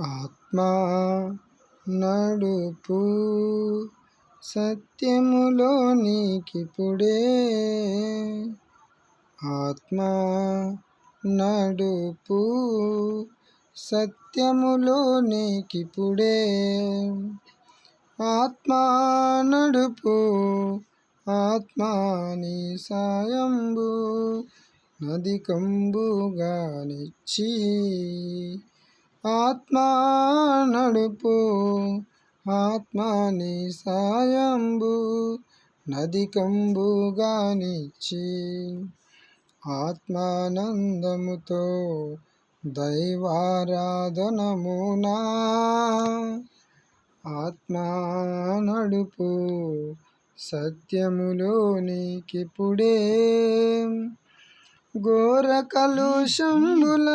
ఆత్మా నడుపు సత్యములోనికిపుడే. ఆత్మా నడుపు సత్యములోనికిపుడే. ఆత్మా నడుపు ఆత్మాని సాయంబు నదికంబుగానిచ్చి. ఆత్మా నడుపు ఆత్మాని సాయంబు నదికంబుగానిచ్చి. ఆత్మానందముతో దైవారాధనమునా ఆత్మా నడుపు సత్యములోనికిపుడే. ఘోర కలుషంబుల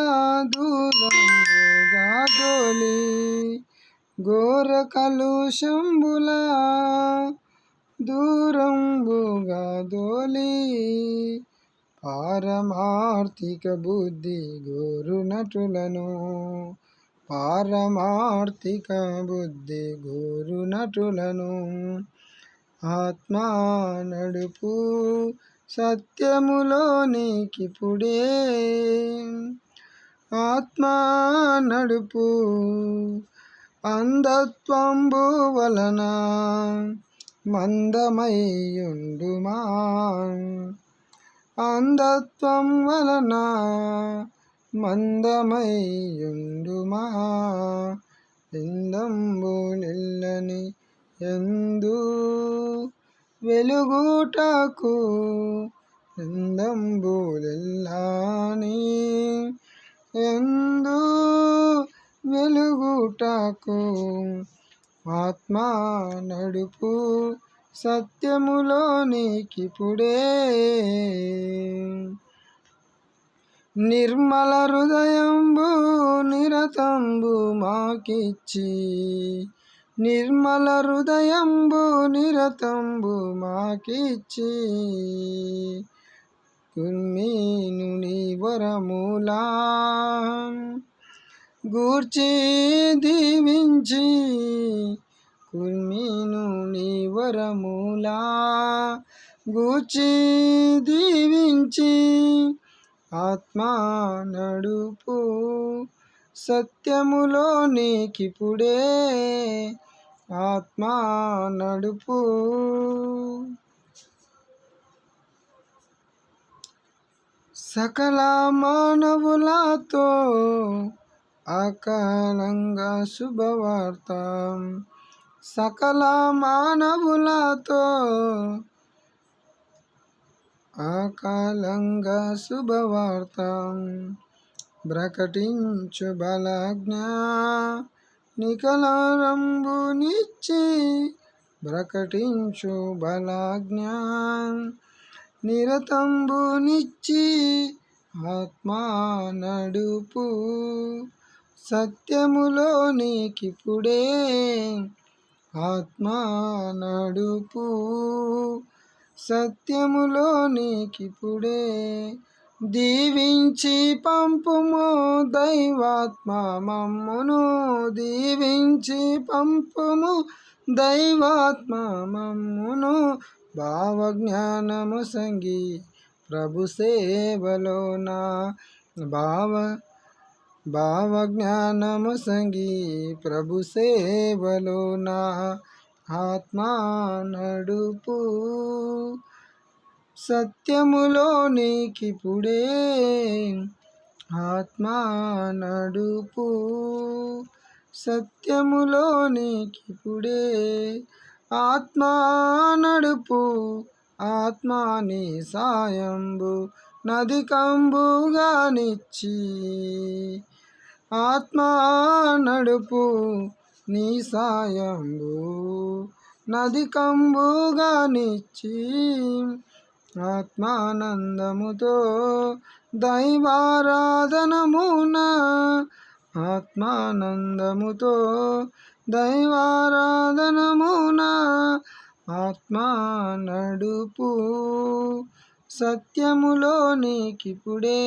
దూరంబుగా దోలి. ఘోర కలుషంబుల దూరంబుగా దోలి. పారమార్థిక బుద్ధి గోరునటులను. పారమార్థిక బుద్ధి గోరునటులను. ఆత్మా నడుపు సత్యములోనికిపుడే. ఆత్మా నడుపు అంధత్వంబు వలన మందమైయుండుమా. అంధత్వం వలన మందమైయుండుమా. ఇందంబులిల్లని యందు వెలుగుటకు. ఇందంబులిల్లని యందు వెలుగుటకు. ఆత్మా నడుపు సత్యములోనికిపుడే. నిర్మల హృదయంబు నిరతంబు మాకిచ్చి. నిర్మల హృదయంబు నిరతంబు మాకిచ్చి. కుర్మీను నీ వరములా గూర్చి దీవించి. కుర్మీను నీ వరములా గూర్చి దీవించి. ఆత్మా నడుపు సత్యములోనికిపుడే. ఆత్మా నడుపు సకల మానవులతో అకాలంగా శుభవార్త. సకల మానవులతో అకాలంగా శుభవార్త. ప్రకటించు బలాజ్ఞా నికలరంబునిచ్చి. ప్రకటించు బలాజ్ఞా నిరతంబునిచ్చి. ఆత్మా నడుపు సత్యములోనికిపుడే. ఆత్మా నడుపు సత్యములోనికిపుడే. దీవించి పంపుము దైవాత్మ మమ్మును. దీవించి పంపుము దైవాత్మ మమ్మును. భావజ్ఞానము సంగి ప్రభు సేవలోన. భావజ్ఞానము సంగి ప్రభు సేవలోన. ఆత్మా నడుపు సత్యములోనికిపుడే. ఆత్మా నడుపు సత్యములోనికిపుడే. ఆత్మా నడుపు ఆత్మాని సాయంబు నదికంబుగానిచ్చి. ఆత్మా నడుపు నీ సాయంబు నదికంబుగానిచ్చి. ఆత్మానందముతో దైవారాధనమునా. ఆత్మానందముతో దైవారాధనమునా. ఆత్మా నడుపు సత్యములోనికిపుడే.